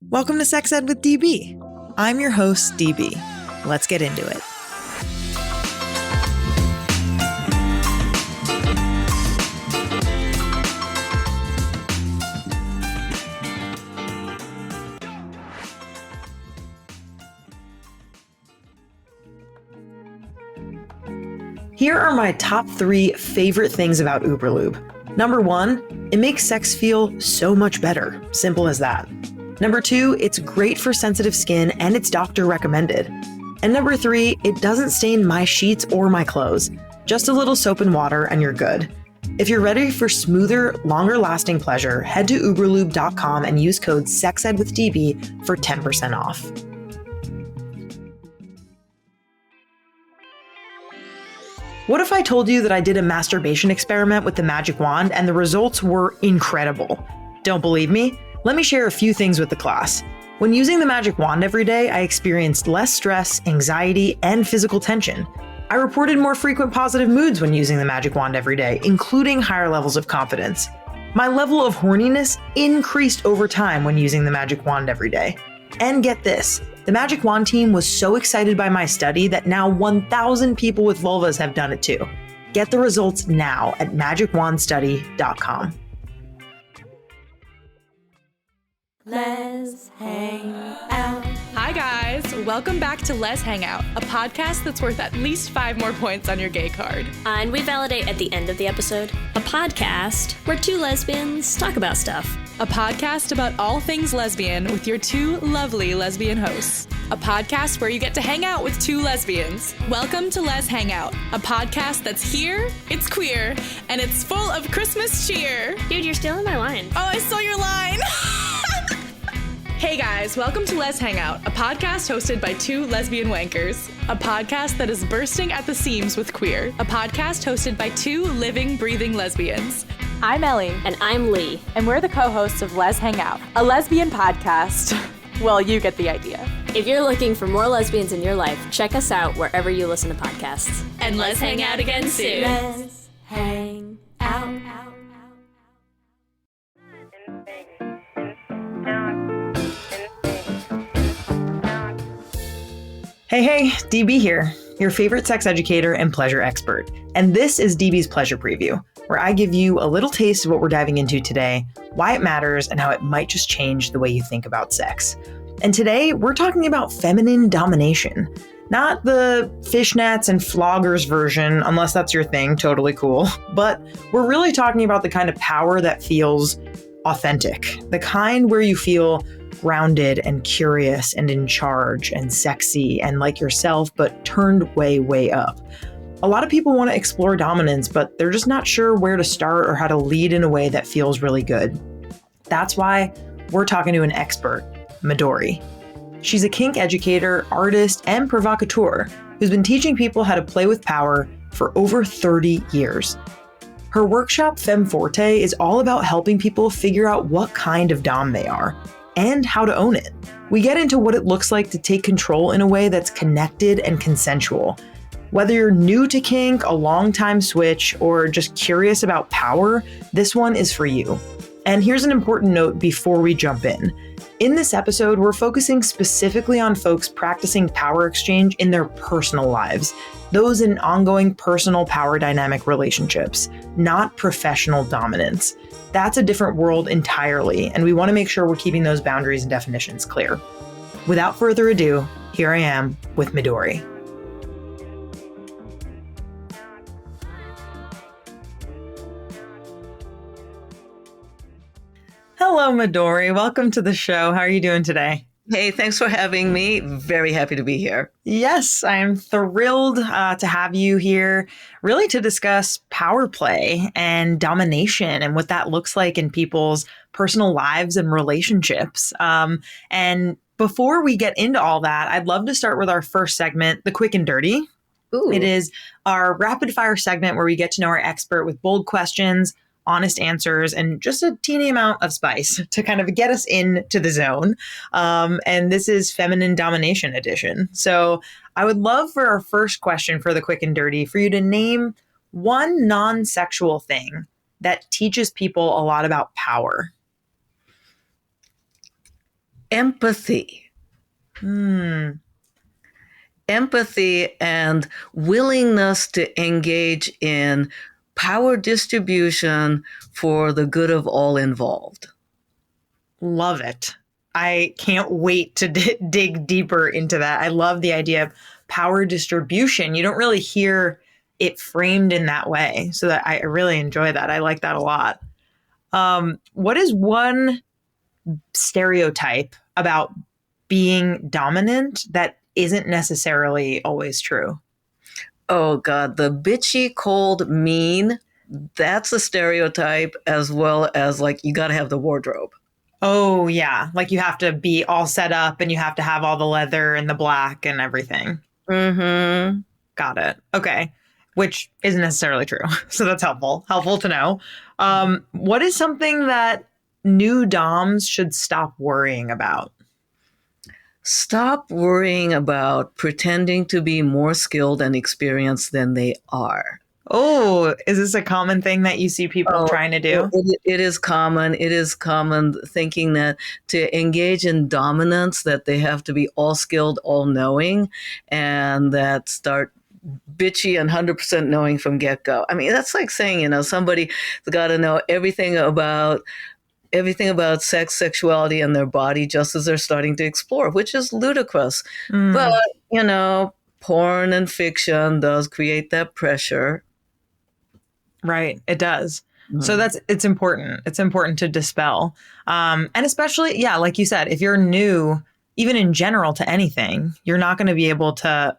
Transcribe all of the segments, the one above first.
Welcome to Sex Ed with DB. I'm your host, DB. Let's get into it. Here are my top 3 favorite things about Uberlube. Number 1, it makes sex feel so much better. Simple as that. Number 2, it's great for sensitive skin and it's doctor recommended. And number 3, it doesn't stain my sheets or my clothes. Just a little soap and water and you're good. If you're ready for smoother, longer lasting pleasure, head to uberlube.com and use code SEXEDWITHDB for 10% off. What if I told you that I did a masturbation experiment with the magic wand and the results were incredible? Don't believe me? Let me share a few things with the class. When using the magic wand every day, I experienced less stress, anxiety, and physical tension. I reported more frequent positive moods when using the magic wand every day, including higher levels of confidence. My level of horniness increased over time when using the magic wand every day. And get this, the magic wand team was so excited by my study that now 1,000 people with vulvas have done it too. Get the results now at magicwandstudy.com. Let's hang out. Hi guys, welcome back to Let's Hang Out, a podcast that's worth at least 5 more points on your gay card. And we validate at the end of the episode. A podcast where 2 lesbians talk about stuff. A podcast about all things lesbian with your 2 lovely lesbian hosts. A podcast where you get to hang out with 2 lesbians. Welcome to Let's Hang Out, a podcast that's here, it's queer, and it's full of Christmas cheer. Dude, you're stealing my line. Oh, I stole your line. Hey guys, welcome to Let's Hang Out, a podcast hosted by 2 lesbian wankers. A podcast that is bursting at the seams with queer. A podcast hosted by 2 living, breathing lesbians. I'm Ellie. And I'm Lee. And we're the co-hosts of Let's Hang Out, a lesbian podcast. Well, you get the idea. If you're looking for more lesbians in your life, check us out wherever you listen to podcasts. And let's hang out again soon. Let's hang out. Hey, DB here, your favorite sex educator and pleasure expert. And this is DB's Pleasure Preview, where I give you a little taste of what we're diving into today, why it matters, and how it might just change the way you think about sex. And today, we're talking about feminine domination. Not the fishnets and floggers version, unless that's your thing, totally cool. But we're really talking about the kind of power that feels authentic, the kind where you feel grounded and curious and in charge and sexy and like yourself, but turned way, way up. A lot of people want to explore dominance, but they're just not sure where to start or how to lead in a way that feels really good. That's why we're talking to an expert, Midori. She's a kink educator, artist, and provocateur who's been teaching people how to play with power for over 30 years. Her workshop, Femme Forte, is all about helping people figure out what kind of dom they are and how to own it. We get into what it looks like to take control in a way that's connected and consensual. Whether you're new to kink, a long-time switch, or just curious about power, this one is for you. And here's an important note before we jump in. In this episode, we're focusing specifically on folks practicing power exchange in their personal lives, those in ongoing personal power dynamic relationships, not professional dominance. That's a different world entirely, and we want to make sure we're keeping those boundaries and definitions clear. Without further ado, here I am with Midori. Hello, Midori. Welcome to the show. How are you doing today? Hey, thanks for having me. Very happy to be here. Yes, I'm thrilled to have you here, really to discuss power play and domination and what that looks like in people's personal lives and relationships. And before we get into all that, I'd love to start with our first segment, the quick and dirty. Ooh. It is our rapid fire segment where we get to know our expert with bold questions, honest answers, and just a teeny amount of spice to kind of get us into the zone. And this is Feminine Domination Edition. So I would love for our first question for the quick and dirty for you to name one non-sexual thing that teaches people a lot about power. Empathy. Empathy and willingness to engage in power distribution for the good of all involved. Love it. I can't wait to dig deeper into that. I love the idea of power distribution. You don't really hear it framed in that way. So that I really enjoy that. I like that a lot. What is one stereotype about being dominant that isn't necessarily always true? Oh, God, the bitchy, cold, mean, that's a stereotype, as well as like you got to have the wardrobe. Oh, yeah. Like you have to be all set up and you have to have all the leather and the black and everything. Mm-hmm. Got it. Okay. Which isn't necessarily true. So that's helpful. Helpful to know. What is something that new doms should stop worrying about? Stop worrying about pretending to be more skilled and experienced than they are. Oh, is this a common thing that you see people trying to do? It is common. It is common thinking that to engage in dominance, that they have to be all skilled, all knowing, and that start bitchy and 100% knowing from get-go. I mean, that's like saying, somebody's got to know everything about sex, sexuality, and their body just as they're starting to explore, which is ludicrous. But, porn and fiction does create that pressure. Right. It does. So it's important. It's important to dispel. And especially, like you said, if you're new, even in general to anything, you're not going to be able to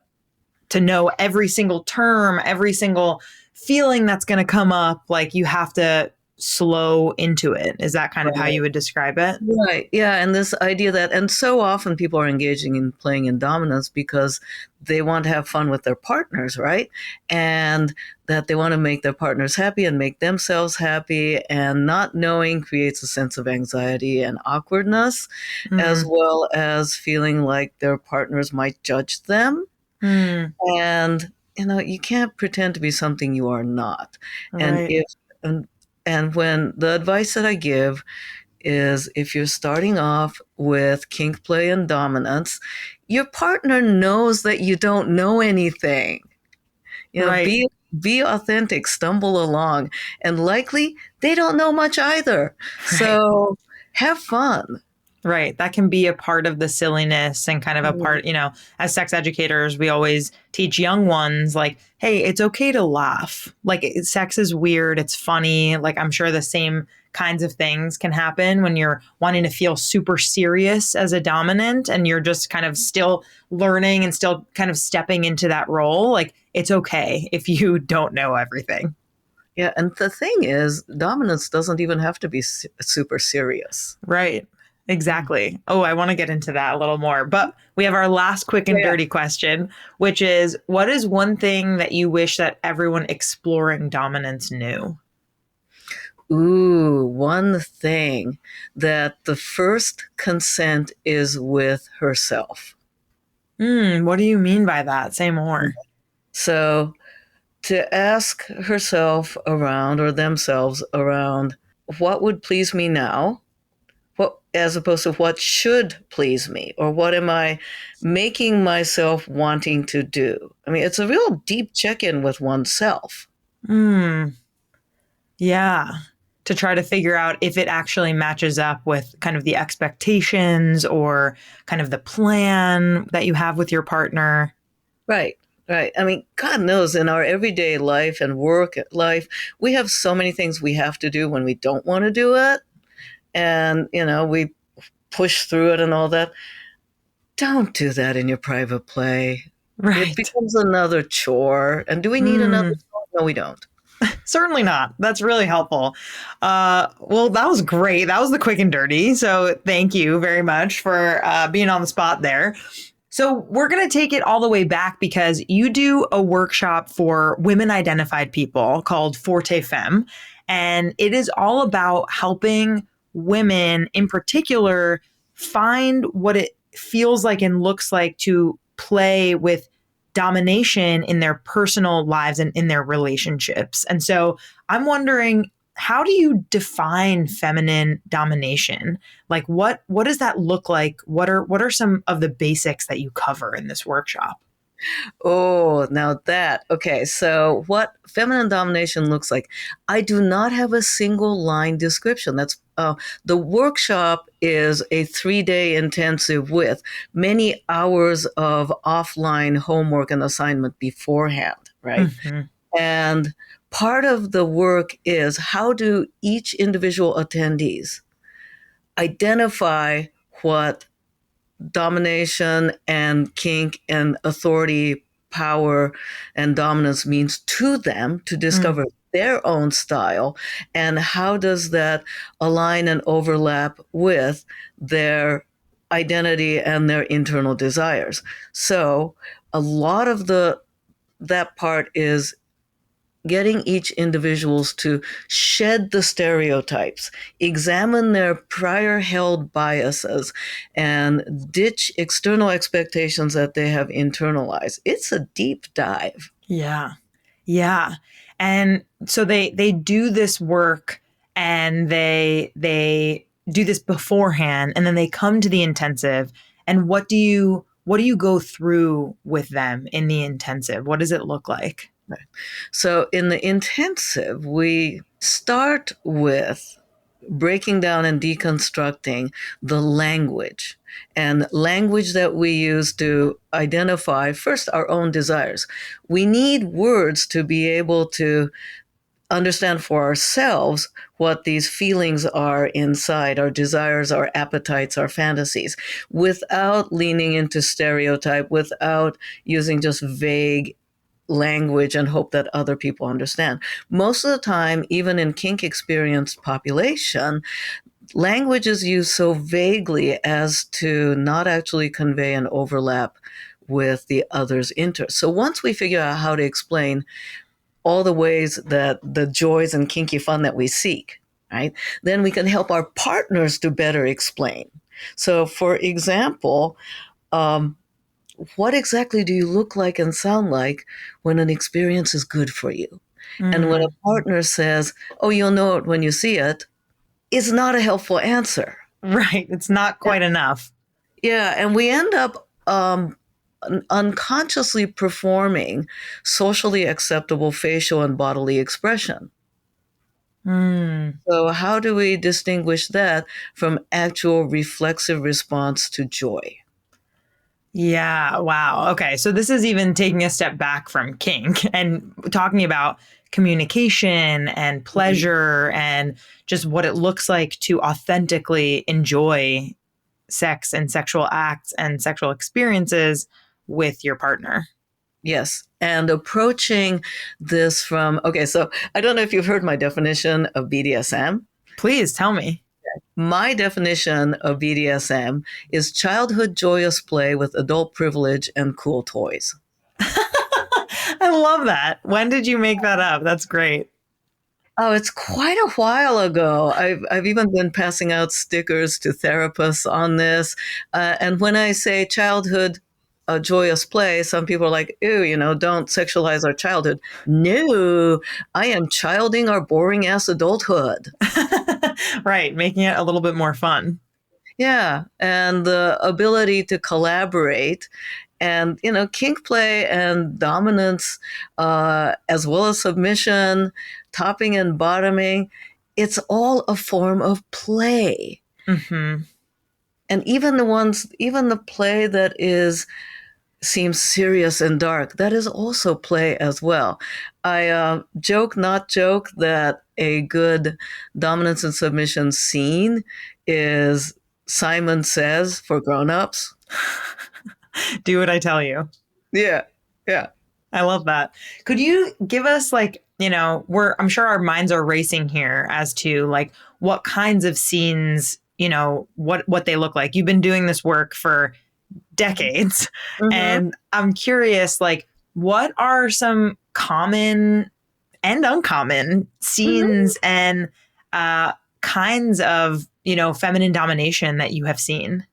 know every single term, every single feeling that's going to come up. Like you have to slow into it. Is that kind of how you would describe it? Right. Yeah. And this idea that, and so often people are engaging in playing in dominance because they want to have fun with their partners, right? And that they want to make their partners happy and make themselves happy, and not knowing creates a sense of anxiety and awkwardness, as well as feeling like their partners might judge them. And, you can't pretend to be something you are not. Right. And when the advice that I give is, if you're starting off with kink play and dominance, your partner knows that you don't know anything. Right. Be authentic, stumble along, and likely they don't know much either. So have fun. Right. That can be a part of the silliness and kind of a part, as sex educators, we always teach young ones like, hey, it's okay to laugh. Like sex is weird. It's funny. Like I'm sure the same kinds of things can happen when you're wanting to feel super serious as a dominant and you're just kind of still learning and still kind of stepping into that role. Like it's okay if you don't know everything. Yeah. And the thing is, dominance doesn't even have to be super serious. Right. Exactly. Oh, I want to get into that a little more. But we have our last quick and dirty question, which is, what is one thing that you wish that everyone exploring dominance knew? Ooh, one thing, that the first consent is with herself. What do you mean by that? Say more. So to ask herself around, or themselves around, what would please me now? As opposed to what should please me, or what am I making myself wanting to do? I mean, it's a real deep check-in with oneself. Yeah. To try to figure out if it actually matches up with kind of the expectations or kind of the plan that you have with your partner. Right. Right. I mean, God knows, in our everyday life and work life, we have so many things we have to do when we don't want to do it. And, we push through it and all that. Don't do that in your private play. Right. It becomes another chore. And do we need another chore? No, we don't. Certainly not. That's really helpful. Well, that was great. That was the quick and dirty. So thank you very much for being on the spot there. So we're going to take it all the way back because you do a workshop for women identified people called Forte Femme. And it is all about helping women in particular find what it feels like and looks like to play with domination in their personal lives and in their relationships. And so I'm wondering, how do you define feminine domination? Like what does that look like? What are some of the basics that you cover in this workshop? Oh, now that. Okay, so what feminine domination looks like. I do not have a single line description. That's the workshop is a 3-day intensive with many hours of offline homework and assignment beforehand, right? Mm-hmm. And part of the work is how do each individual attendees identify what domination and kink and authority, power, and dominance means to them to discover their own style, and how does that align and overlap with their identity and their internal desires. So a lot of that part is getting each individuals to shed the stereotypes, examine their prior held biases, and ditch external expectations that they have internalized. It's a deep dive. Yeah. Yeah. And so they do this work and they do this beforehand, and then they come to the intensive. And what do you go through with them in the intensive? What does it look like? Right. So in the intensive, we start with breaking down and deconstructing the language that we use to identify first our own desires. We need words to be able to understand for ourselves what these feelings are inside, our desires, our appetites, our fantasies, without leaning into stereotype, without using just vague language and hope that other people understand. Most of the time, even in kink experienced population, language is used so vaguely as to not actually convey an overlap with the other's interest. So once we figure out how to explain all the ways that the joys and kinky fun that we seek, right, then we can help our partners to better explain. So for example, what exactly do you look like and sound like when an experience is good for you? Mm-hmm. And when a partner says, oh, you'll know it when you see it, is not a helpful answer. Right. It's not quite enough. Yeah. And we end up unconsciously performing socially acceptable facial and bodily expression. So how do we distinguish that from actual reflexive response to joy? Yeah. Wow. Okay. So this is even taking a step back from kink and talking about communication and pleasure and just what it looks like to authentically enjoy sex and sexual acts and sexual experiences with your partner. Yes. And approaching this from, okay, so I don't know if you've heard my definition of BDSM. Please tell me. My definition of BDSM is childhood joyous play with adult privilege and cool toys. I love that. When did you make that up? That's great. Oh, it's quite a while ago. I've even been passing out stickers to therapists on this. And when I say childhood joyous play, some people are like, ew, don't sexualize our childhood. No, I am childing our boring ass adulthood. Right. Making it a little bit more fun. Yeah. And the ability to collaborate and, kink play and dominance, as well as submission, topping and bottoming, it's all a form of play. Mm-hmm. And even the play that seems serious and dark, that is also play as well. I joke, not joke, that a good dominance and submission scene is Simon Says for grown-ups. Do what I tell you. Yeah. Yeah. I love that. Could you give us I'm sure our minds are racing here as to what kinds of scenes, what they look like. You've been doing this work for decades. Mm-hmm. And I'm curious, what are some common and uncommon scenes and kinds of, feminine domination that you have seen?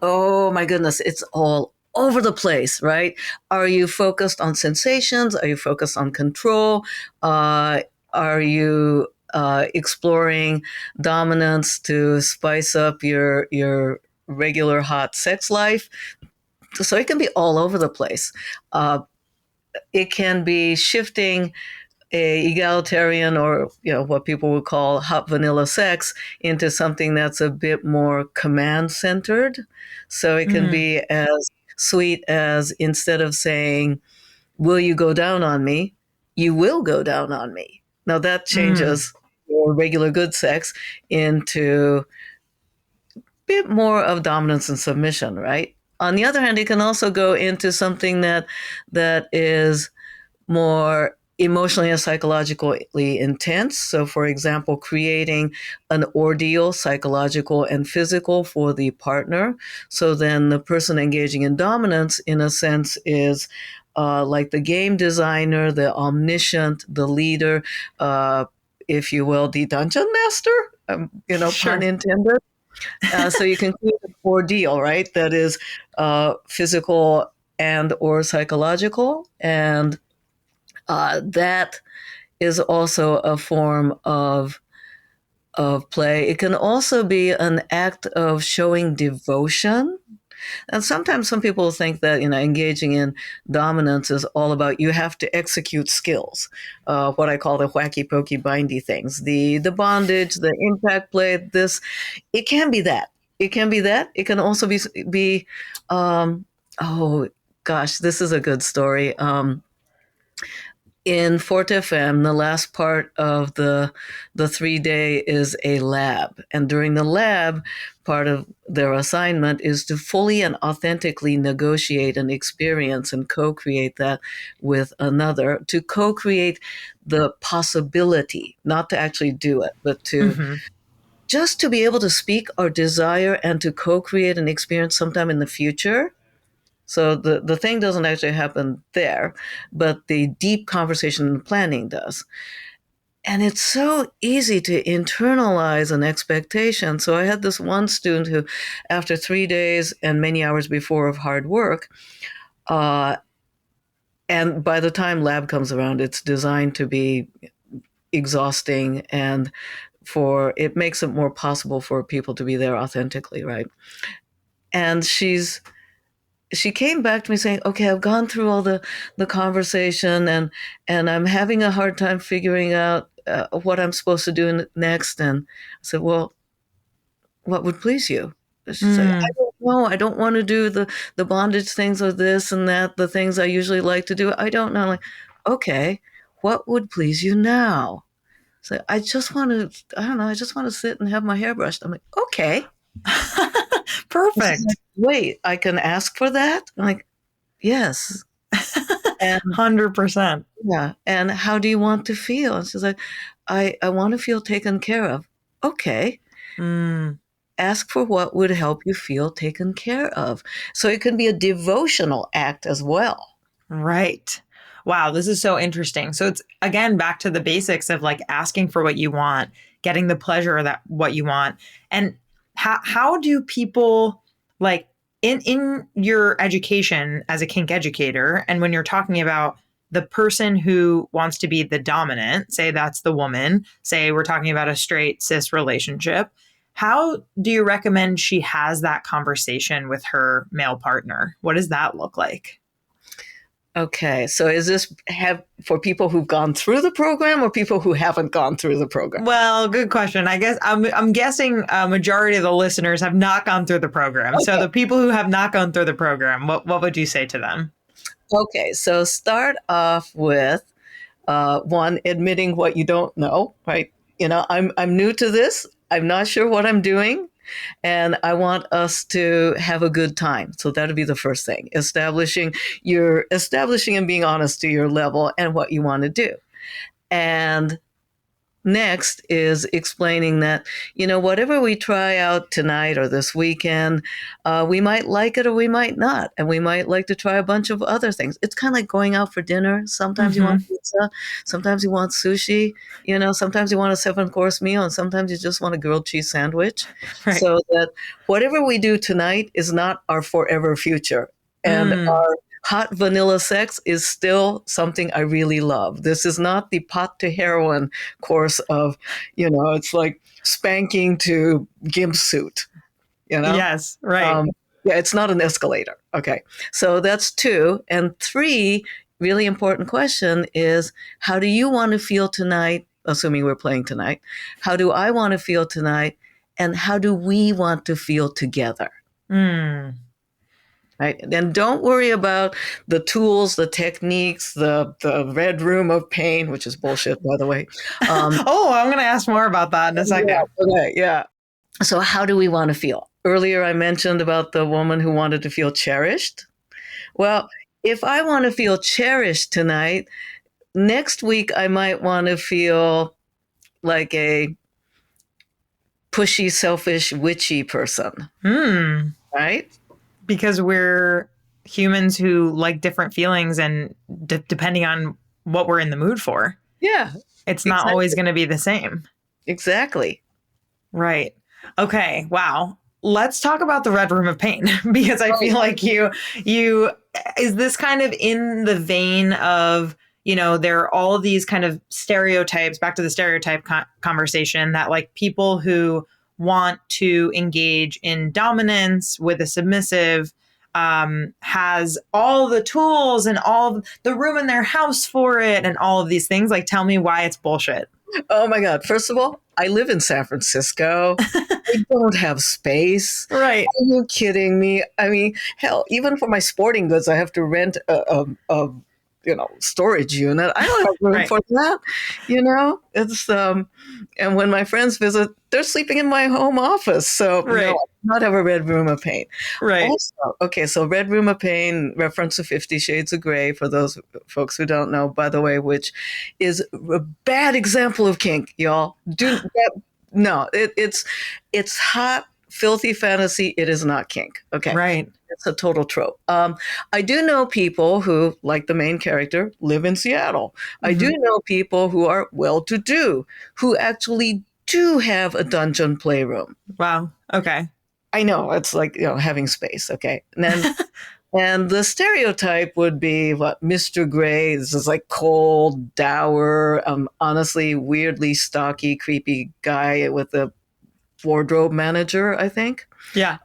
Oh my goodness, it's all over the place, right? Are you focused on sensations? Are you focused on control? Are you exploring dominance to spice up your regular hot sex life. So it can be all over the place. It can be shifting a egalitarian, or what people would call hot vanilla sex, into something that's a bit more command centered. So it can be as sweet as, instead of saying, "Will you go down on me?" "You will go down on me." Now that changes your regular good sex into a bit more of dominance and submission, right? On the other hand, it can also go into something that is more emotionally and psychologically intense. So, for example, creating an ordeal, psychological and physical, for the partner. So then the person engaging in dominance, in a sense, is like the game designer, the omniscient, the leader, if you will, the dungeon master, Sure. pun intended. So you can create an ordeal, right? That is physical and or psychological. And that is also a form of play. It can also be an act of showing devotion. And sometimes some people think that engaging in dominance is all about, you have to execute skills, what I call the wacky pokey bindy things, the bondage, the impact play. This, it can be that. It can be that. It can also be oh gosh, this is a good story. In Forte Femme, the last part of the 3-day is a lab. And during the lab, part of their assignment is to fully and authentically negotiate an experience and co-create that with another, to co-create the possibility, not to actually do it, but to just to be able to speak our desire and to co-create an experience sometime in the future. So the thing doesn't actually happen there, but the deep conversation and planning does. And it's so easy to internalize an expectation. So I had this one student who, after 3 days and many hours before of hard work, and by the time lab comes around, it's designed to be exhausting, and it makes it more possible for people to be there authentically, right? And she came back to me saying, "Okay, I've gone through all the conversation, and I'm having a hard time figuring out what I'm supposed to do next." And I said, "Well, what would please you?" She said, "I don't know. I don't want to do the bondage things or this and that, the things I usually like to do. I don't know." I'm like, "Okay, what would please you now?" So I just want to, I don't know, I just want to sit and have my hair brushed. I'm like, "Okay." Perfect. Like, "Wait, I can ask for that?" I'm like, "Yes." And 100%. yeah. "And how do you want to feel?" And she's like, I want to feel taken care of." "Okay. Ask for what would help you feel taken care of." So it can be a devotional act as well. Right. Wow, this is so interesting. So it's, again, back to the basics of like asking for what you want, getting the pleasure of that what you want. And how do people, like, in your education as a kink educator, and when you're talking about the person who wants to be the dominant, say that's the woman, say we're talking about a straight cis relationship, how do you recommend she has that conversation with her male partner? What does that look like? Okay, so is this for people who've gone through the program or people who haven't gone through the program? Well, good question. I guess I'm guessing a majority of the listeners have not gone through the program. Okay. So the people who have not gone through the program, what would you say to them? Okay, so start off with one, admitting what you don't know, right? I'm new to this. I'm not sure what I'm doing, and I want us to have a good time. So that'll be the first thing, establishing and being honest to your level and what you want to do. And next is explaining that, whatever we try out tonight or this weekend, we might like it or we might not. And we might like to try a bunch of other things. It's kind of like going out for dinner. Sometimes you want pizza. Sometimes you want sushi. Sometimes you want a 7-course meal. And sometimes you just want a grilled cheese sandwich. Right. So that whatever we do tonight is not our forever future. And hot vanilla sex is still something I really love. This is not the pot to heroin course of, it's like spanking to gimp suit, Yes, right. Yeah, it's not an escalator. Okay. So that's 2. And 3, really important question is, how do you want to feel tonight? Assuming we're playing tonight. How do I want to feel tonight? And how do we want to feel together? Mm. Right. And don't worry about the tools, the techniques, the red room of pain, which is bullshit, by the way. Oh, I'm going to ask more about that in a second. Yeah, okay, yeah. So how do we want to feel? Earlier, I mentioned about the woman who wanted to feel cherished. Well, if I want to feel cherished tonight, next week I might want to feel like a pushy, selfish, witchy person. Right? Because we're humans who like different feelings, and depending on what we're in the mood for. Yeah. It's not always going to be the same. Exactly. Right. Okay. Wow. Let's talk about the red room of pain, because I feel like you is this kind of in the vein of, there are all these kind of stereotypes, back to the stereotype conversation, that like people who want to engage in dominance with a submissive has all the tools and all the room in their house for it and all of these things. Like, tell me why it's bullshit. Oh my God. First of all, I live in San Francisco. I don't have space. Right. Are you kidding me? I mean, hell, even for my sporting goods, I have to rent a storage unit. I don't have room for that. It's and when my friends visit, they're sleeping in my home office. So no, I do not have a red room of pain. Right. Also, okay, so red room of pain, reference to 50 Shades of Grey, for those folks who don't know, by the way, which is a bad example of kink, y'all. It's hot, filthy fantasy. It is not kink. Okay. Right. It's a total trope. I do know people who, like the main character, live in Seattle. I do know people who are well-to-do, who actually do have a dungeon playroom. Wow. Okay. I know, it's like, having space. Okay. And then, and the stereotype would be what Mr. Gray, this is like cold, dour, honestly, weirdly stocky, creepy guy with a wardrobe manager, I think. Yeah.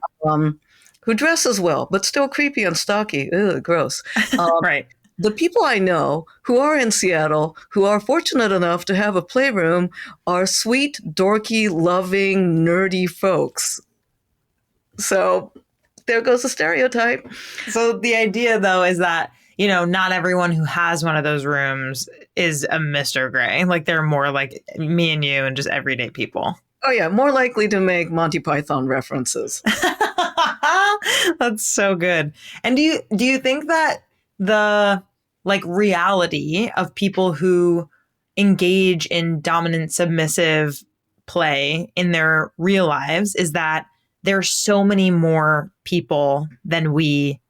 Who dresses well, but still creepy and stocky. Ugh, gross. Right. The people I know who are in Seattle, who are fortunate enough to have a playroom, are sweet, dorky, loving, nerdy folks. So there goes the stereotype. So the idea, though, is that, not everyone who has one of those rooms is a Mr. Gray. Like, they're more like me and you and just everyday people. Oh, yeah. More likely to make Monty Python references. That's so good. And do you think that the reality of people who engage in dominant submissive play in their real lives is that there's so many more people than we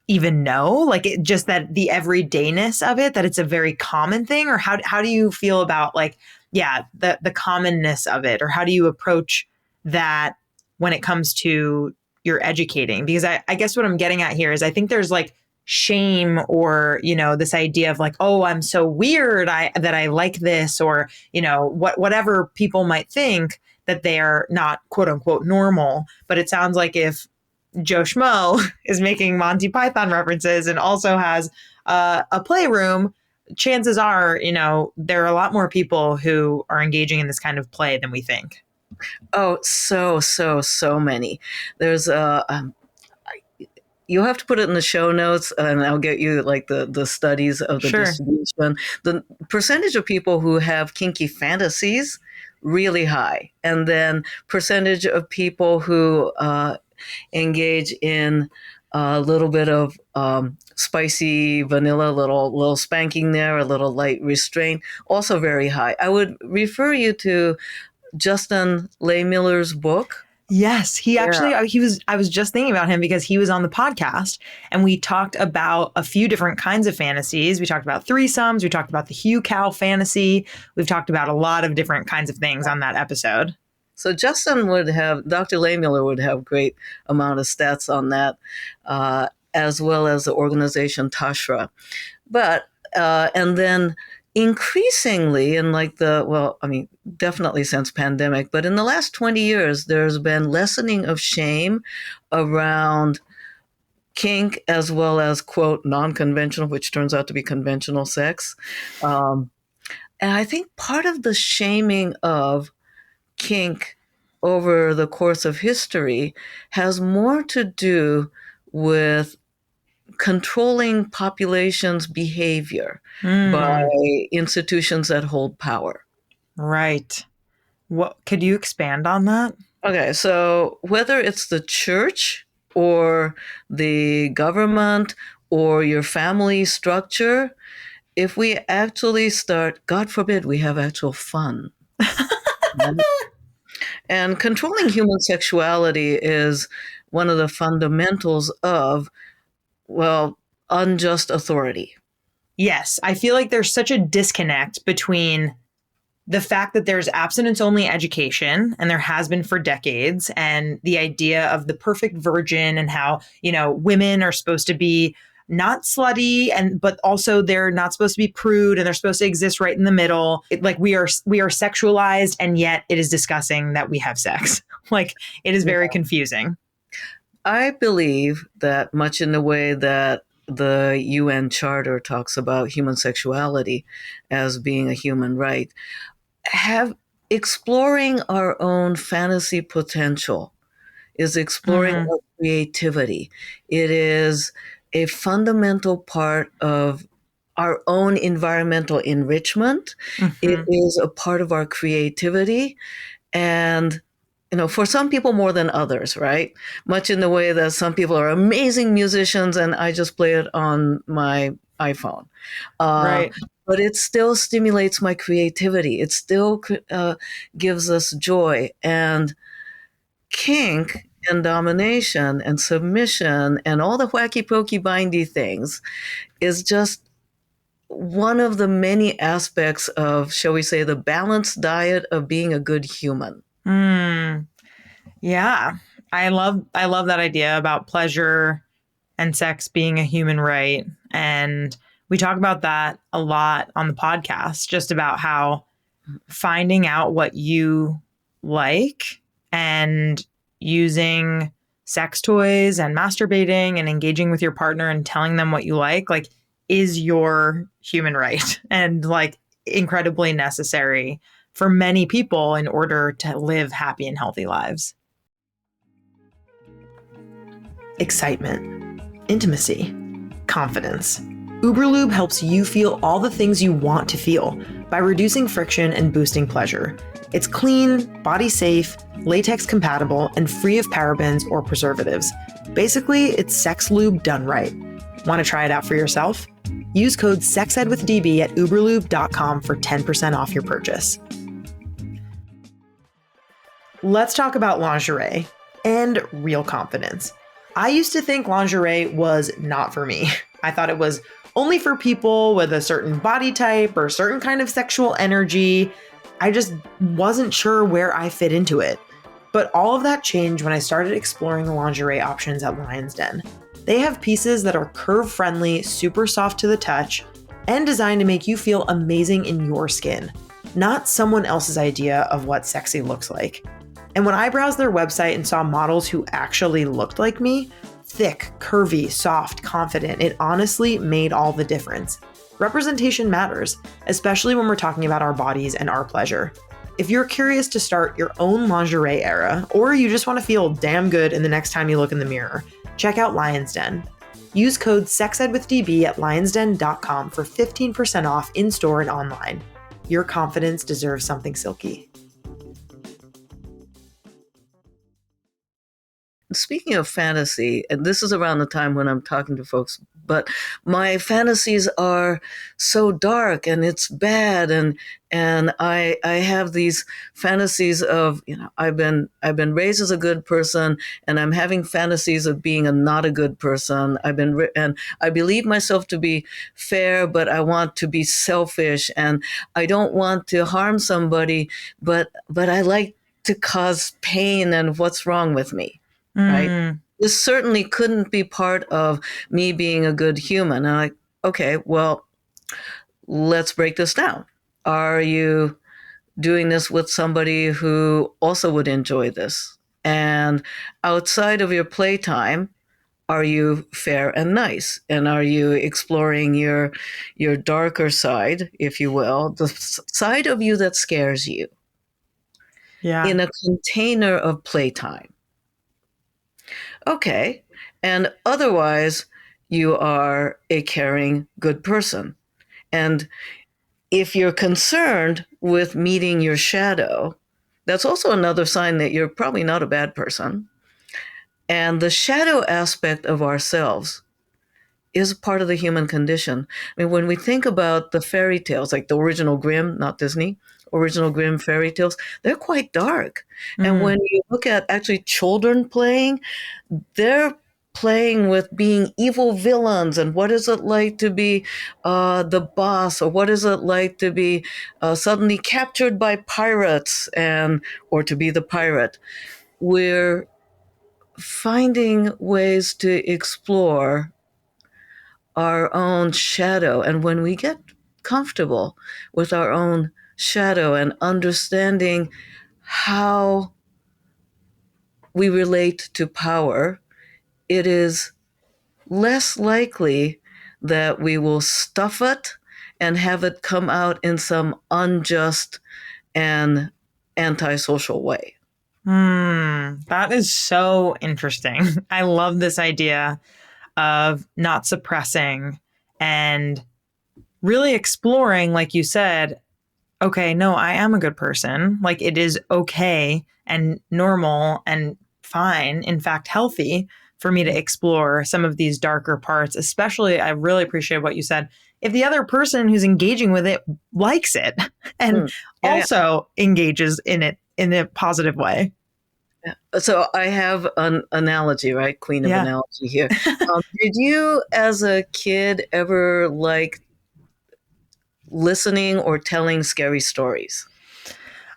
even know? Like, just that the everydayness of it, that it's a very common thing? Or how do you feel about the commonness of it? Or how do you approach that when it comes to your educating? Because I guess what I'm getting at here is I think there's shame or, this idea of oh, I'm so weird that I like this, or, whatever people might think, that they are not quote unquote normal. But it sounds like if Joe Schmo is making Monty Python references and also has a playroom, chances are, there are a lot more people who are engaging in this kind of play than we think. Oh, so many. There's you'll have to put it in the show notes, and I'll get you the studies of the distribution. The percentage of people who have kinky fantasies, really high. And then percentage of people who engage in a little bit of spicy vanilla, little spanking there, a little light restraint, also very high. I would refer you to Justin Lehmiller's book. Yes, I was just thinking about him because he was on the podcast and we talked about a few different kinds of fantasies. We talked about threesomes. We talked about the Hugh Cow fantasy. We've talked about a lot of different kinds of things on that episode. So Dr. Lehmiller would have great amount of stats on that. as well as the organization Tashra. But, and then increasingly in definitely since pandemic, but in the last 20 years, there's been lessening of shame around kink as well as, quote, non-conventional, which turns out to be conventional sex. And I think part of the shaming of kink over the course of history has more to do with controlling populations' behavior by institutions that hold power. Right. What could you expand on that? Okay, so whether it's the church or the government or your family structure, if we actually start, God forbid, we have actual fun. And controlling human sexuality is one of the fundamentals of, well, unjust authority. Yes, I feel like there's such a disconnect between the fact that there's abstinence only education, and there has been for decades, and the idea of the perfect virgin and how, women are supposed to be not slutty, but also they're not supposed to be prude, and they're supposed to exist right in the middle. We are sexualized, and yet it is discussing that we have sex. It is very confusing. I believe that much in the way that the UN Charter talks about human sexuality as being a human right, exploring our own fantasy potential is exploring our creativity. It is a fundamental part of our own environmental enrichment. It is a part of our creativity. And for some people more than others, right? Much in the way that some people are amazing musicians and I just play it on my iPhone. Right. But it still stimulates my creativity. It still gives us joy. And kink and domination and submission and all the wacky pokey bindy things is just one of the many aspects of, shall we say, the balanced diet of being a good human. Yeah. I love that idea about pleasure and sex being a human right. And we talk about that a lot on the podcast, just about how finding out what you like and using sex toys and masturbating and engaging with your partner and telling them what you like is your human right and incredibly necessary for many people in order to live happy and healthy lives. Excitement, intimacy, confidence. Uberlube helps you feel all the things you want to feel by reducing friction and boosting pleasure. It's clean, body safe, latex compatible, and free of parabens or preservatives. Basically, it's sex lube done right. Want to try it out for yourself? Use code SEXEDWITHDB at uberlube.com for 10% off your purchase. Let's talk about lingerie and real confidence. I used to think lingerie was not for me. I thought it was only for people with a certain body type or a certain kind of sexual energy. I just wasn't sure where I fit into it. But all of that changed when I started exploring the lingerie options at Lion's Den. They have pieces that are curve-friendly, super soft to the touch, and designed to make you feel amazing in your skin, not someone else's idea of what sexy looks like. And when I browsed their website and saw models who actually looked like me, thick, curvy, soft, confident, it honestly made all the difference. Representation matters, especially when we're talking about our bodies and our pleasure. If you're curious to start your own lingerie era, or you just want to feel damn good in the next time you look in the mirror, check out Lion's Den. Use code SEXEDWITHDB at lionsden.com for 15% off in-store and online. Your confidence deserves something silky. Speaking of fantasy, and this is around the time when I'm talking to folks, but my fantasies are so dark and it's bad, and I have these fantasies of, I've been raised as a good person, and I'm having fantasies of being not a good person. And I believe myself to be fair, but I want to be selfish, and I don't want to harm somebody, but I like to cause pain, and what's wrong with me? Right. this certainly couldn't be part of me being a good human. And I'm like, okay, well, let's break this down. Are you doing this with somebody who also would enjoy this? And outside of your playtime, are you fair and nice? And are you exploring your darker side, if you will, the side of you that scares you in a container of playtime? Okay. And otherwise, you are a caring, good person. And if you're concerned with meeting your shadow, that's also another sign that you're probably not a bad person. And the shadow aspect of ourselves is part of the human condition. I mean, when we think about the fairy tales, like the original Grimm, not Disney, original Grimm fairy tales, they're quite dark. And when you look at actually children playing, they're playing with being evil villains and what is it like to be the boss, or what is it like to be suddenly captured by pirates or to be the pirate. We're finding ways to explore our own shadow. And when we get comfortable with our own shadow and understanding how we relate to power, it is less likely that we will stuff it and have it come out in some unjust and antisocial way. That is so interesting. I love this idea of not suppressing and really exploring, like you said, okay, no, I am a good person. Like, it is okay and normal and fine, in fact, healthy for me to explore some of these darker parts. Especially, I really appreciate what you said. If the other person who's engaging with it likes it and also engages in it in a positive way. So I have an analogy, right? Queen of analogy here. Did you, as a kid, ever like listening or telling scary stories?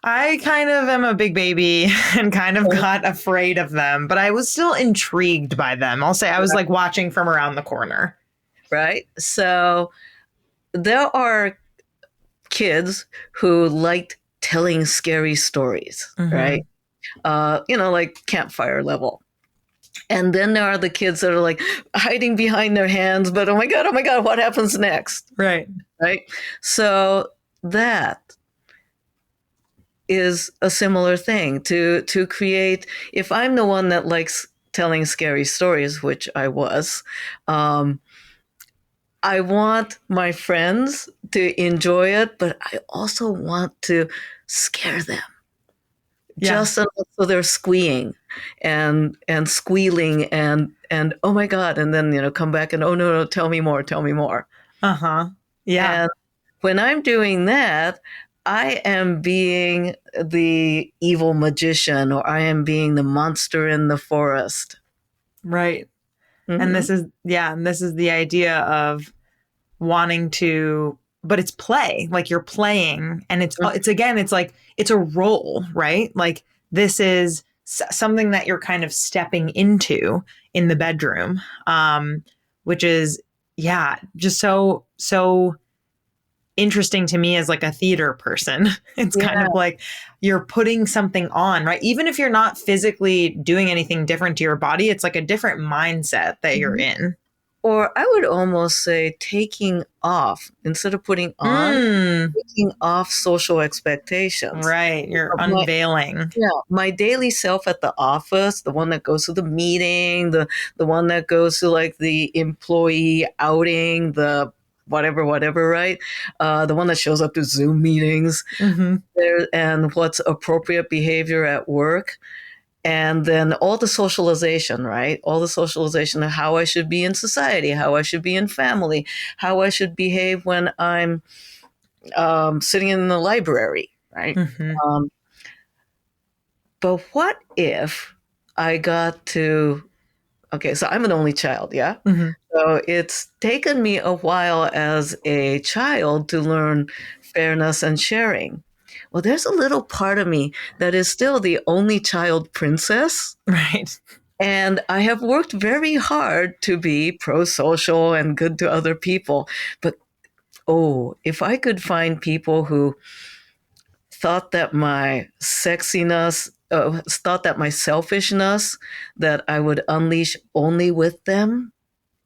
I kind of am a big baby and kind of got afraid of them, but I was still intrigued by them. I'll say I was like watching from around the corner. Right. So there are kids who liked telling scary stories, right? Like campfire level. And then there are the kids that are like hiding behind their hands, but oh my God, what happens next? Right. So that is a similar thing to create. If I'm the one that likes telling scary stories, which I was, I want my friends to enjoy it, but I also want to scare them. Just enough so they're squeeing and squealing and oh my God, and then come back and oh no, tell me more. Yeah. And when I'm doing that, I am being the evil magician, or I am being the monster in the forest. Right. And this is the idea of wanting to, but it's play, like you're playing, and it's like, it's a role, right? Like this is something that you're kind of stepping into in the bedroom, which is, just so interesting to me as like a theater person. It's kind of like you're putting something on, right? Even if you're not physically doing anything different to your body, it's like a different mindset that you're in. Or I would almost say taking off, instead of putting on, taking off social expectations. Right. You're unveiling. My daily self at the office, the one that goes to the meeting, the one that goes to like the employee outing, the whatever, right? The one that shows up to Zoom meetings and what's appropriate behavior at work. And then all the socialization, right? All the socialization of how I should be in society, how I should be in family, how I should behave when I'm sitting in the library, right? But what if I got to, so I'm an only child, So it's taken me a while as a child to learn fairness and sharing. Well, there's a little part of me that is still the only child princess. Right. And I have worked very hard to be pro-social and good to other people. But, if I could find people who thought that my sexiness, thought that my selfishness, that I would unleash only with them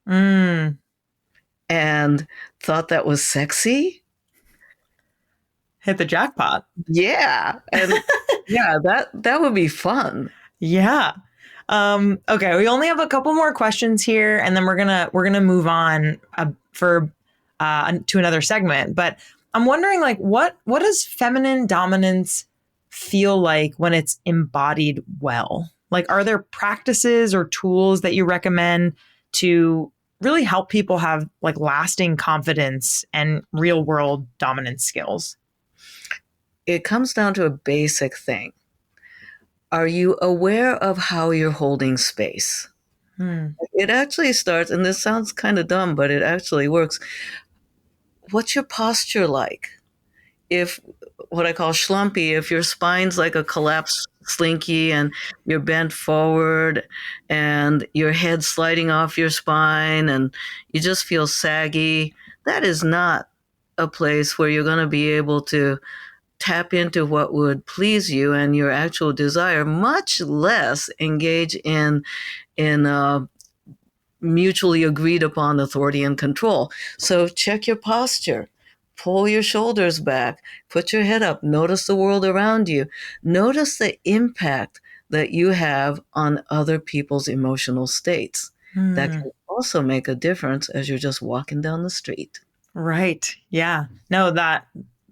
Mm, and thought that was sexy. hit the jackpot. Yeah. And yeah, that would be fun. Yeah. Okay, we only have a couple more questions here, and then we're gonna move on to another segment. But I'm wondering, like, what does feminine dominance feel like when it's embodied well? Like, are there practices or tools that you recommend to really help people have like lasting confidence and real world dominance skills? It comes down to a basic thing. Are you aware of how you're holding space? It actually starts, and this sounds kind of dumb, but it actually works. What's your posture like? If what I call schlumpy, if your spine's like a collapsed slinky and you're bent forward and your head sliding off your spine and you just feel saggy, that is not a place where you're going to be able to tap into what would please you and your actual desire, much less engage in mutually agreed upon authority and control. So check your posture. Pull your shoulders back, put your head up, notice the world around you. Notice the impact that you have on other people's emotional states. That can also make a difference as you're just walking down the street. Right. Yeah. No, that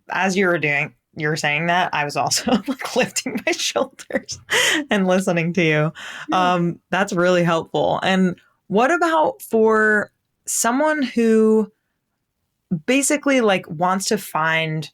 as you were saying that, I was also like lifting my shoulders and listening to you. That's really helpful. And what about for someone who basically like wants to find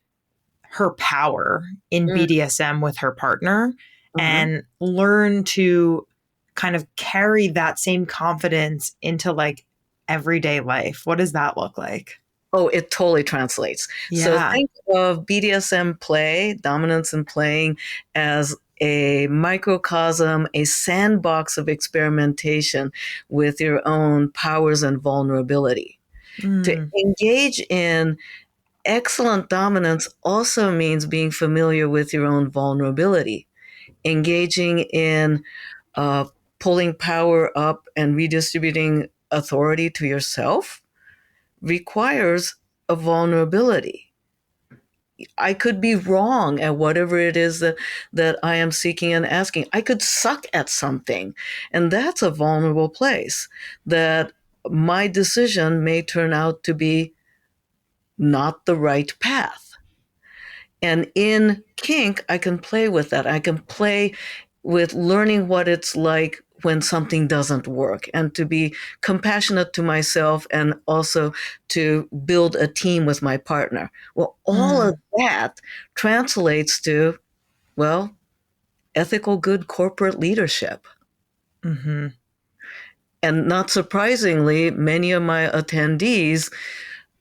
her power in BDSM with her partner and learn to kind of carry that same confidence into like everyday life? What does that look like? Oh, it totally translates. Yeah. So think of BDSM play, dominance and playing, as a microcosm, a sandbox of experimentation with your own powers and vulnerability. To engage in excellent dominance also means being familiar with your own vulnerability, engaging in pulling power up and redistributing authority to yourself requires a vulnerability. I could be wrong at whatever it is that I am seeking and asking. I could suck at something, and that's a vulnerable place that my decision may turn out to be not the right path. And in kink, I can play with that. I can play with learning what it's like when something doesn't work and to be compassionate to myself and also to build a team with my partner. Well, all of that translates to, well, ethical good corporate leadership. And not surprisingly, many of my attendees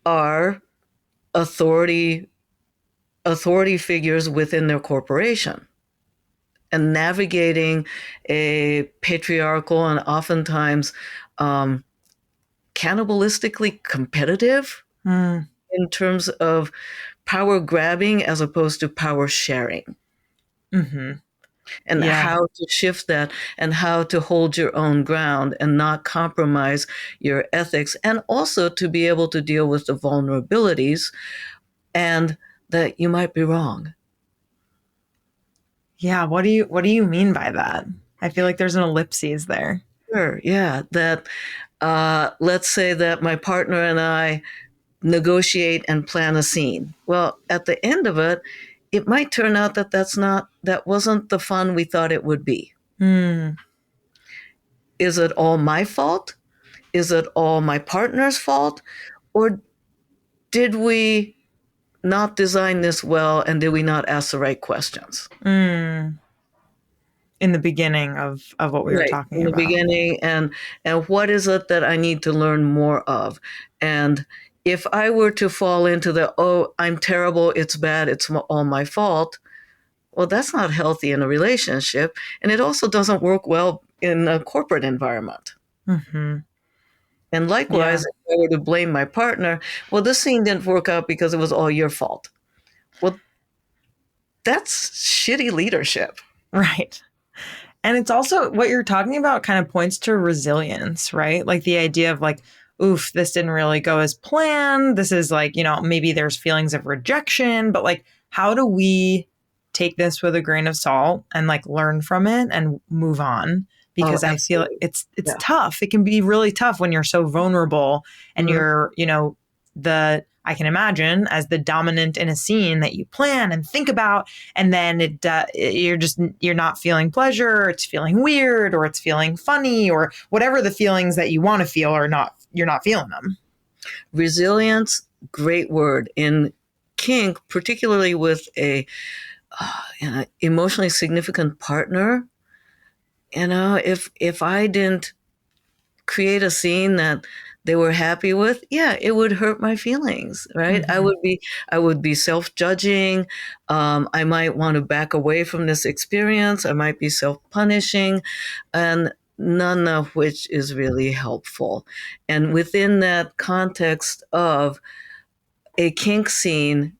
are authority figures within their corporation. And navigating a patriarchal and oftentimes cannibalistically competitive in terms of power grabbing as opposed to power sharing. And how to shift that and how to hold your own ground and not compromise your ethics, and also to be able to deal with the vulnerabilities and that you might be wrong. Yeah. What do you mean by that? I feel like there's an ellipses there. Sure. Yeah. That let's say that my partner and I negotiate and plan a scene. Well, at the end of it, it might turn out that that wasn't the fun we thought it would be. Is it all my fault? Is it all my partner's fault? Or did we not design this well, and did we not ask the right questions? In the beginning of what we were talking about. In the beginning, and what is it that I need to learn more of? And if I were to fall into I'm terrible, it's bad, it's all my fault, well, that's not healthy in a relationship. And it also doesn't work well in a corporate environment. Mm-hmm. And likewise, if I were to blame my partner, well, this scene didn't work out because it was all your fault. Well, that's shitty leadership. Right. And it's also what you're talking about kind of points to resilience, right? Like the idea of like, oof, this didn't really go as planned. This is like, maybe there's feelings of rejection, but like, how do we take this with a grain of salt and like learn from it and move on? Because I feel like it's tough. It can be really tough when you're so vulnerable and you're, I can imagine as the dominant in a scene that you plan and think about, and then you're not feeling pleasure, or it's feeling weird, or it's feeling funny, or whatever the feelings that you want to feel are not, you're not feeling them. Resilience, great word. In kink, particularly with a emotionally significant partner, if I didn't create a scene that they were happy with, it would hurt my feelings, right? Mm-hmm. I would be self-judging. I might want to back away from this experience. I might be self-punishing, and none of which is really helpful. And within that context of a kink scene,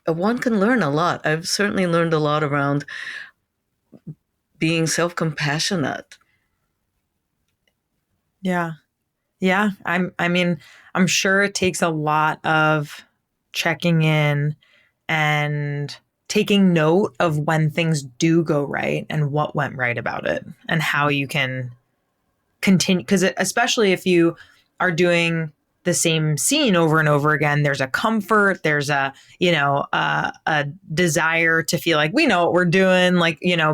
one can learn a lot. I've certainly learned a lot around being self-compassionate. Yeah. Yeah. I'm sure it takes a lot of checking in and taking note of when things do go right and what went right about it and how you can continue. Because especially if you are doing the same scene over and over again, there's a comfort, there's a desire to feel like we know what we're doing,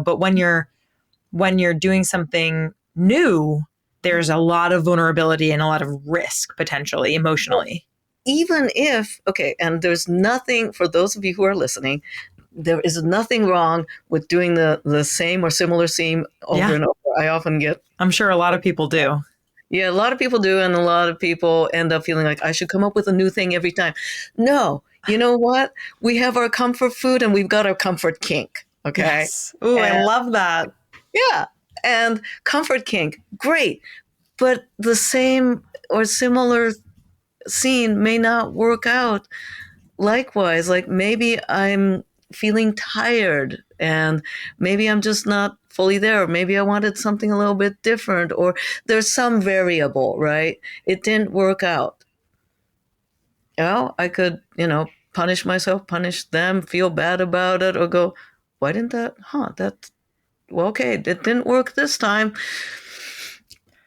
but when you're doing something new, there's a lot of vulnerability and a lot of risk potentially emotionally. Even if, and there's nothing, for those of you who are listening, there is nothing wrong with doing the same or similar scene over and over. I often get... I'm sure a lot of people do. Yeah, a lot of people do, and a lot of people end up feeling like I should come up with a new thing every time. No, you know what? We have our comfort food and we've got our comfort kink, okay? Yes. Ooh, I love that. Yeah. And comfort kink, great. But the same or similar scene may not work out likewise. Like maybe I'm feeling tired and maybe I'm just not fully there. Or maybe I wanted something a little bit different, or there's some variable, right? It didn't work out. I could, punish myself, punish them, feel bad about it, or go, why didn't that? Okay, it didn't work this time.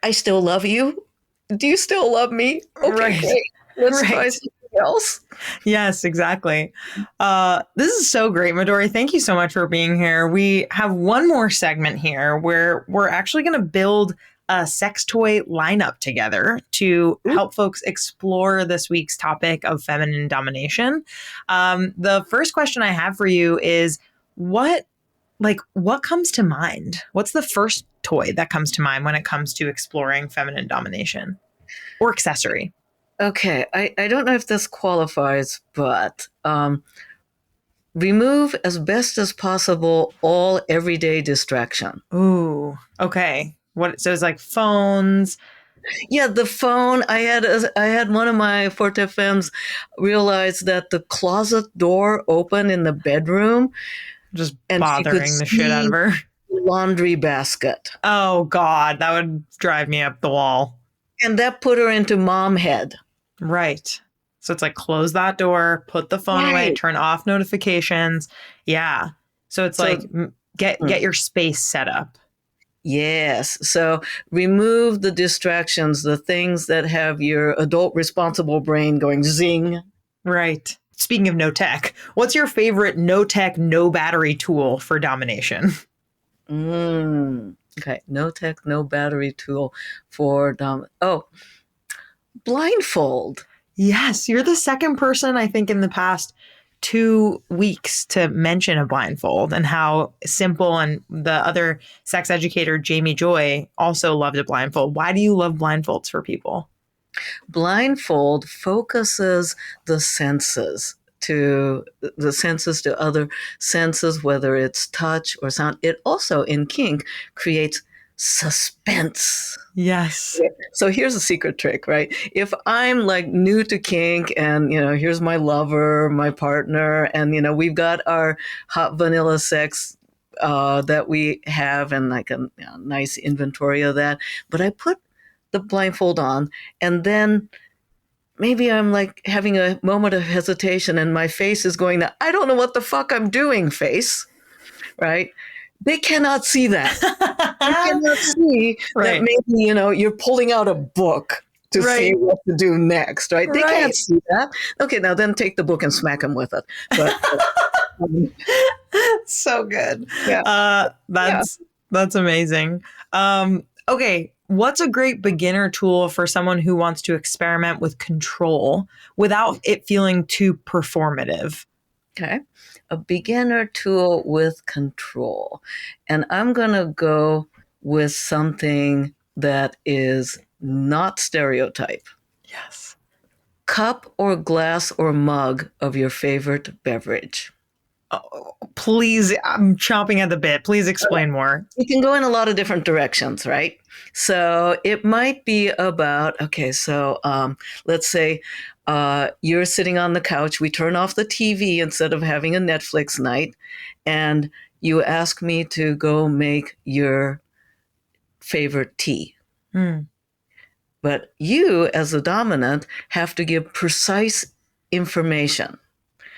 I still love you. Do you still love me? Okay, right. Great. Let's try something else. Yes, exactly. This is so great, Midori. Thank you so much for being here. We have one more segment here where we're actually going to build a sex toy lineup together to help folks explore this week's topic of feminine domination. The first question I have for you is what comes to mind? What's the first toy that comes to mind when it comes to exploring feminine domination or accessory? Okay, I don't know if this qualifies, but remove as best as possible all everyday distraction. Ooh, okay. So it's like phones. Yeah, the phone. I had one of my Forte Femmes realize that the closet door opened in the bedroom, just bothering the shit out of her. Laundry basket. Oh God, that would drive me up the wall. And that put her into mom head. Right. So it's like close that door, put the phone away, turn off notifications. Yeah. So it's like get your space set up. Yes. So remove the distractions, the things that have your adult responsible brain going zing. Right. Speaking of no tech, what's your favorite no tech, no battery tool for domination? Okay. No tech, no battery tool for blindfold. Yes. You're the second person, I think, in the past 2 weeks to mention a blindfold and how simple. And the other sex educator, Jamie Joy, also loved a blindfold. Why do you love blindfolds for people? Blindfold focuses the senses to the senses to other senses, whether it's touch or sound. It also, in kink, creates suspense. Yes. So here's a secret trick, right? If I'm like new to kink and, here's my lover, my partner, and, we've got our hot vanilla sex that we have and like a nice inventory of that. But I put the blindfold on and then maybe I'm like having a moment of hesitation and my face is going, I don't know what the fuck I'm doing face, right? They cannot see that. They cannot see that maybe, you're pulling out a book to see what to do next, right? They can't see that. Okay, now then take the book and smack them with it. But, so good. Yeah. That's amazing. Okay, what's a great beginner tool for someone who wants to experiment with control without it feeling too performative? Okay. A beginner tool with control. And I'm going to go with something that is not stereotype. Yes. Cup or glass or mug of your favorite beverage. Oh, please, I'm chomping at the bit. Please explain more. It can go in a lot of different directions, right? So it might be about, let's say you're sitting on the couch. We turn off the TV instead of having a Netflix night. And you ask me to go make your favorite tea. Mm. But you, as a dominant, have to give precise information.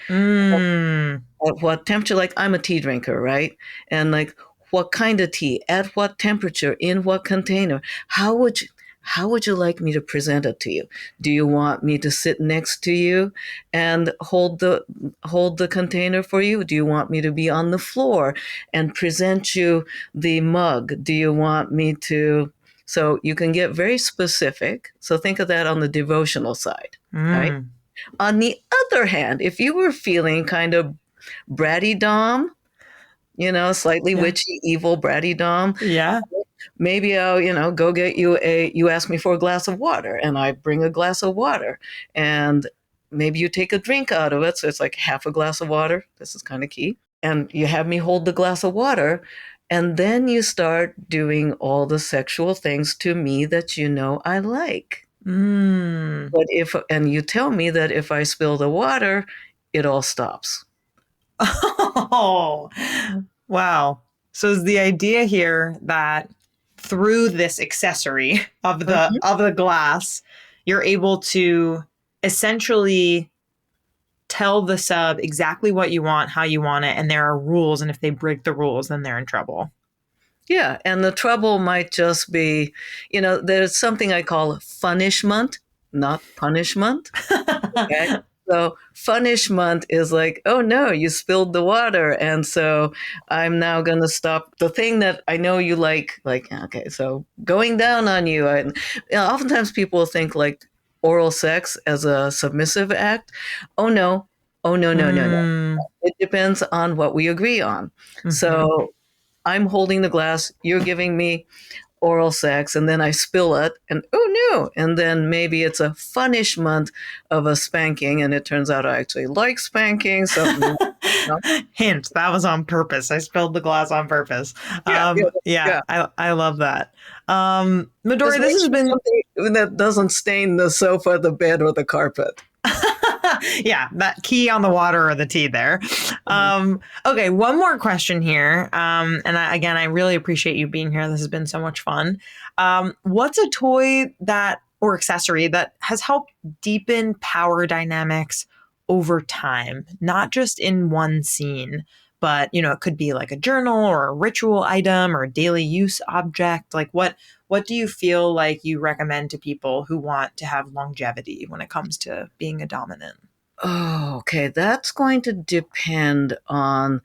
At what temperature, like I'm a tea drinker, right? And like what kind of tea, at what temperature, in what container, how would you like me to present it to you? Do you want me to sit next to you and hold the container for you? Do you want me to be on the floor and present you the mug? Do you want me to? So you can get very specific. So think of that on the devotional side, right? On the other hand, if you were feeling kind of bratty dom, slightly witchy, evil bratty dom, maybe I'll, go get you ask me for a glass of water and I bring a glass of water and maybe you take a drink out of it. So it's like half a glass of water. This is kind of key. And you have me hold the glass of water and then you start doing all the sexual things to me that I like. But and you tell me that if I spill the water, it all stops. Oh, wow. So is the idea here that through this accessory of the glass, you're able to essentially tell the sub exactly what you want, how you want it, and there are rules, and if they break the rules, then they're in trouble. Yeah, and the trouble might just be, there's something I call punishment, not punishment. Okay? So punishment is like, oh no, you spilled the water. And so I'm now going to stop the thing that I know you like, okay, so going down on you. Oftentimes people think like oral sex as a submissive act. Oh no. No. It depends on what we agree on. Mm-hmm. So I'm holding the glass, you're giving me oral sex, and then I spill it, and oh no, and then maybe it's a punishment of a spanking, and it turns out I actually like spanking. So, hint, that was on purpose. I spilled the glass on purpose. I love that. Midori, this has been something that doesn't stain the sofa, the bed, or the carpet. Yeah, that key on the water or the tea there. Okay, one more question here. I really appreciate you being here. This has been so much fun. What's a toy or accessory that has helped deepen power dynamics over time? Not just in one scene, but, it could be like a journal or a ritual item or a daily use object. Like what do you feel like you recommend to people who want to have longevity when it comes to being a dominant? Oh, okay. That's going to depend on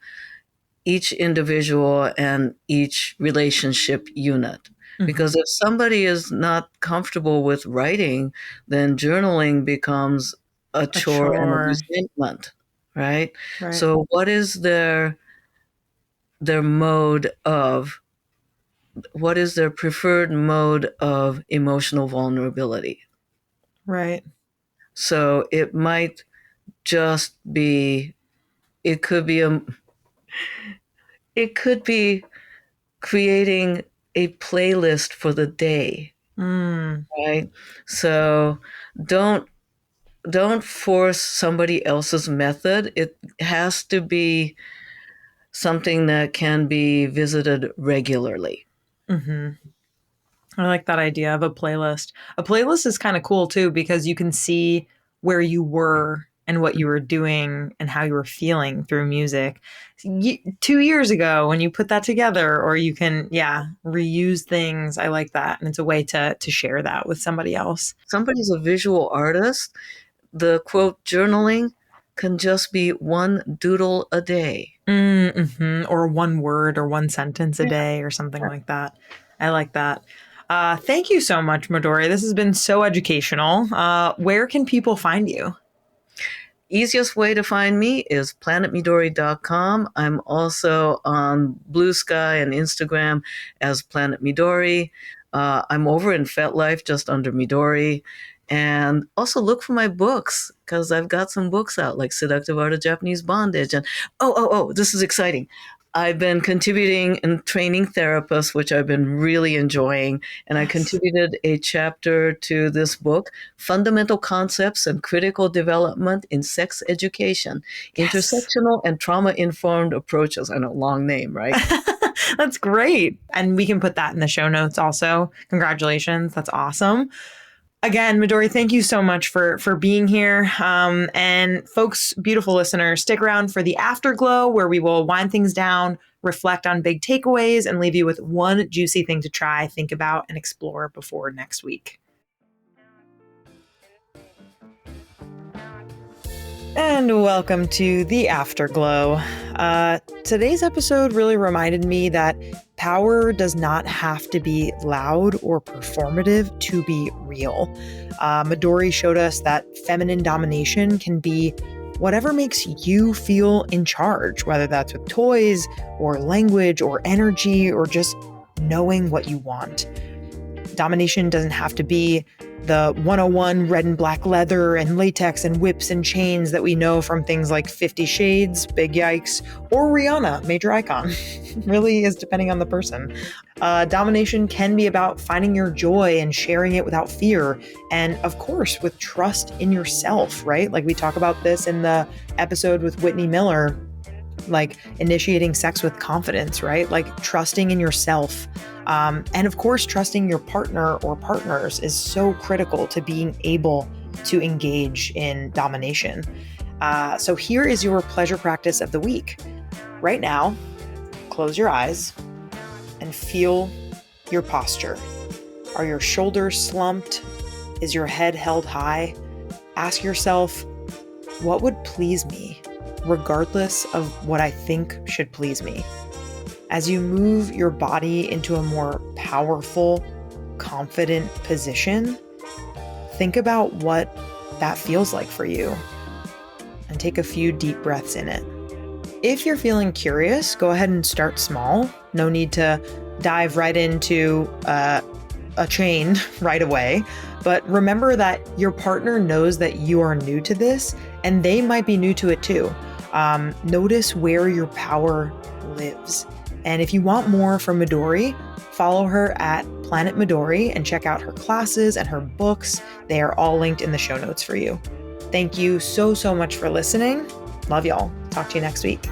each individual and each relationship unit. Mm-hmm. Because if somebody is not comfortable with writing, then journaling becomes a chore and a resentment, right? So what is their preferred mode of emotional vulnerability? Right. So it might just be, it could be creating a playlist for the day, right? So don't force somebody else's method. It has to be something that can be visited regularly. I like that idea of a playlist. A playlist is kind of cool too, because you can see where you were and what you were doing and how you were feeling through music 2 years ago when you put that together, or you can, reuse things. I like that. And it's a way to share that with somebody else. Somebody's a visual artist. The quote journaling can just be one doodle a day. Or one word or one sentence a day or something like that. I like that. Thank you so much, Midori. This has been so educational. Where can people find you? Easiest way to find me is planetmidori.com. I'm also on Blue Sky and Instagram as Planet Midori. I'm over in FetLife just under Midori. And also look for my books, because I've got some books out, like Seductive Art of Japanese Bondage. And this is exciting. I've been contributing and training therapists, which I've been really enjoying. And I contributed a chapter to this book, Fundamental Concepts and Critical Development in Sex Education, Intersectional and Trauma-Informed Approaches. I know, long name, right? That's great. And we can put that in the show notes also. Congratulations. That's awesome. Again, Midori, thank you so much for being here. And folks, beautiful listeners, stick around for the Afterglow, where we will wind things down, reflect on big takeaways, and leave you with one juicy thing to try, think about, and explore before next week. And welcome to the Afterglow. Today's episode really reminded me that power does not have to be loud or performative to be real. Midori showed us that feminine domination can be whatever makes you feel in charge, whether that's with toys or language or energy or just knowing what you want. Domination doesn't have to be the 101 red and black leather and latex and whips and chains that we know from things like 50 Shades, Big Yikes, or Rihanna, major icon. Really is depending on the person. Domination can be about finding your joy and sharing it without fear. And of course, with trust in yourself, right? Like we talk about this in the episode with Whitney Miller, like initiating sex with confidence, right? Like trusting in yourself. And of course, trusting your partner or partners is so critical to being able to engage in domination. So here is your pleasure practice of the week. Right now, close your eyes and feel your posture. Are your shoulders slumped? Is your head held high? Ask yourself, what would please me, regardless of what I think should please me? As you move your body into a more powerful, confident position, think about what that feels like for you and take a few deep breaths in it. If you're feeling curious, go ahead and start small. No need to dive right into a chain right away. But remember that your partner knows that you are new to this and they might be new to it too. Notice where your power lives. And if you want more from Midori, follow her at Planet Midori and check out her classes and her books. They are all linked in the show notes for you. Thank you so much for listening. Love y'all. Talk to you next week.